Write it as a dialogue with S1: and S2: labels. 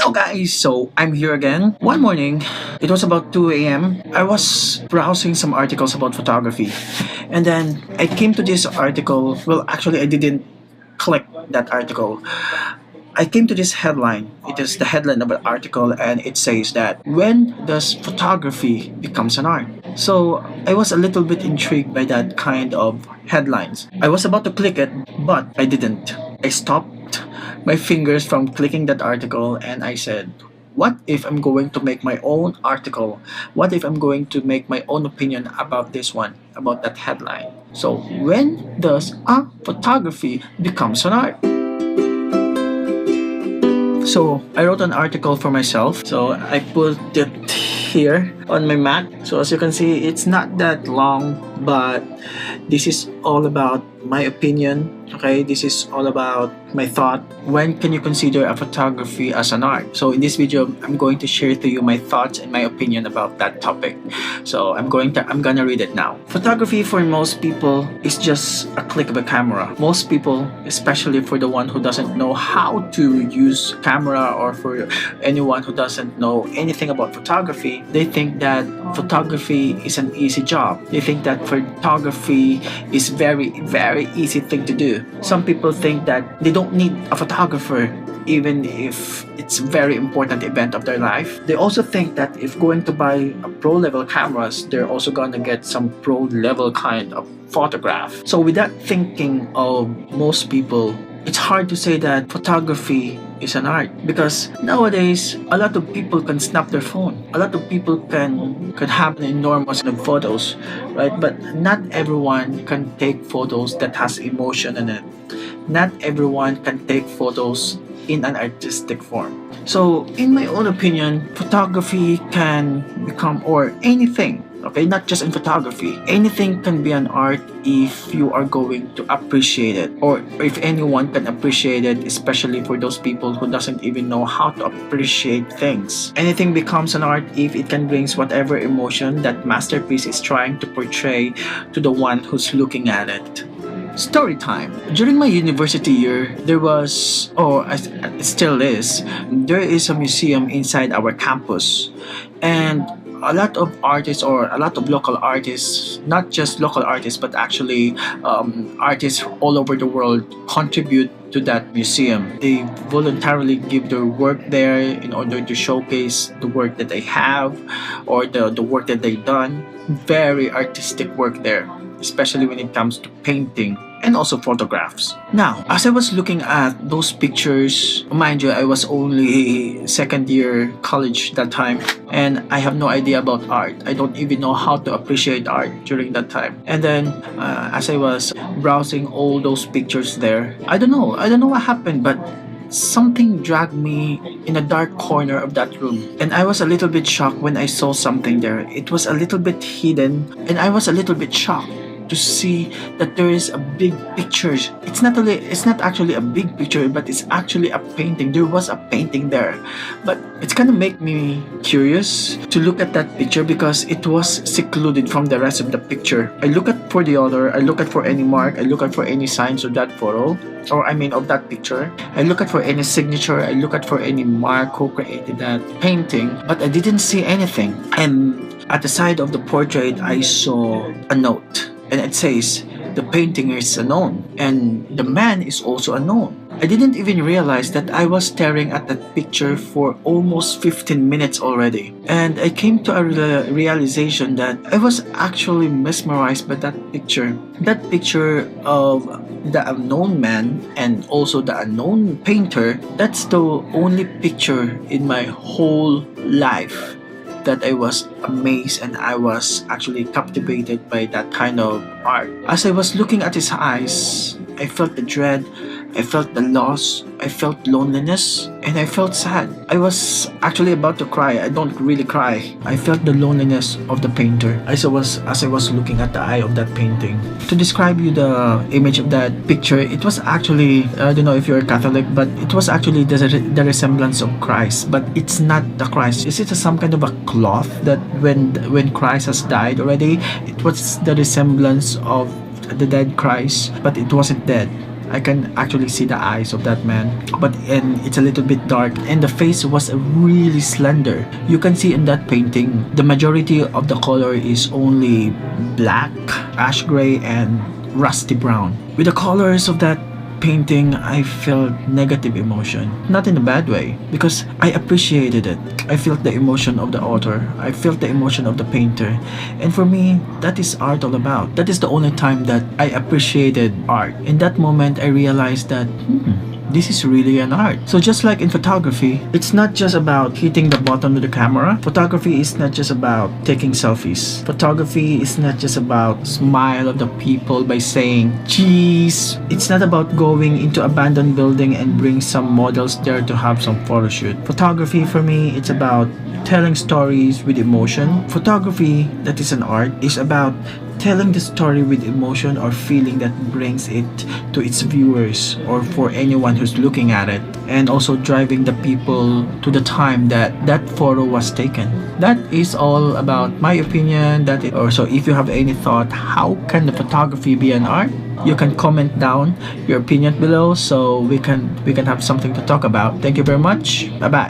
S1: Hello guys, so I'm here again. One morning, it was about 2 a.m. I was browsing some articles about photography, and then I came to this article. Well, actually, I didn't click that article. I came to this headline. It is the headline of an article, and it says that when does photography becomes an art? So I was a little bit intrigued by that kind of headlines. I was about to click it, but I didn't. I stopped my fingers from clicking that article, and I said, what if I'm going to make my own article? What if I'm going to make my own opinion about this one, about that headline? So when does a photography becomes an art? So I wrote an article for myself. So I put it here on my Mac. So as you can see, it's not that long, but this is all about my opinion. Okay, this is all about my thought. When can you consider a photography as an art? So in this video, I'm going to share to you my thoughts and my opinion about that topic. So I'm gonna read it now. Photography for most people is just a click of a camera. Most people, especially for the one who doesn't know how to use camera, or for anyone who doesn't know anything about photography, they think that photography is an easy job. They think that photography is very easy thing to do. Some people think that they don't need a photographer even if it's a very important event of their life. They also think that if going to buy a pro level cameras, they're also gonna get some pro level kind of photograph. So with that thinking of most people, it's hard to say that photography is an art, because nowadays a lot of people can snap their phone. A lot of people can have an enormous amount of photos, right? But not everyone can take photos that has emotion in it. Not everyone can take photos in an artistic form. So in my own opinion, photography can become, or anything, okay, not just in photography, anything can be an art if you are going to appreciate it, or if anyone can appreciate it, especially for those people who doesn't even know how to appreciate things. Anything becomes an art if it can bring whatever emotion that masterpiece is trying to portray to the one who's looking at it. Story time. During my university year, there was, it still is, there is a museum inside our campus, and a lot of artists, or a lot of local artists, not just local artists but actually artists all over the world, contribute to that museum. They voluntarily give their work there in order to showcase the work that they have, or the work that they've done. Very artistic work there, especially when it comes to painting and also photographs. Now, as I was looking at those pictures, mind you, I was only second year college that time, and I have no idea about art. I don't even know how to appreciate art during that time. And then as I was browsing all those pictures there, I don't know what happened, but something dragged me in a dark corner of that room, and I was a little bit shocked when I saw something there. It was a little bit hidden, and I was a little bit shocked to see that there is a big picture. It's not actually a big picture, but it's actually a painting. There was a painting there, but it's kind of make me curious to look at that picture, because it was secluded from the rest of the picture. I look at for the other, I look at for any mark, I look at for any signs of that photo, or of that picture. I look at for any signature, I look at for any mark who created that painting, but I didn't see anything. And at the side of the portrait, I saw a note, and it says, the painting is unknown, and the man is also unknown. I didn't even realize that I was staring at that picture for almost 15 minutes already. And I came to a realization that I was actually mesmerized by that picture. That picture of the unknown man and also the unknown painter, that's the only picture in my whole life that I was amazed, and I was actually captivated by that kind of art. As I was looking at his eyes, I felt the dread, I felt the loss, I felt loneliness, and I felt sad. I was actually about to cry. I don't really cry. I felt the loneliness of the painter as I was looking at the eye of that painting. To describe you the image of that picture, it was actually, I don't know if you're a Catholic, but it was actually the resemblance of Christ, but it's not the Christ. Is it some kind of a cloth that when Christ has died already, it was the resemblance of the dead Christ, but it wasn't dead. I can actually see the eyes of that man, and it's a little bit dark, and the face was really slender. You can see in that painting the majority of the color is only black, ash gray, and rusty brown. With the colors of that painting, I felt negative emotion. Not in a bad way, because I appreciated it. I felt the emotion of the author. I felt the emotion of the painter. And for me, that is art all about. That is the only time that I appreciated art. In that moment, I realized that, this is really an art. So just like in photography, it's not just about hitting the button with the camera. Photography is not just about taking selfies. Photography is not just about smile of the people by saying cheese. It's not about going into abandoned building and bring some models there to have some photo shoot. Photography for me, it's about telling stories with emotion. Photography that is an art is about telling the story with emotion or feeling that brings it to its viewers or for anyone who's looking at it, and also driving the people to the time that that photo was taken. That is all about my opinion. So if you have any thought, how can the photography be an art? You can comment down your opinion below so we can have something to talk about. Thank you very much. Bye bye.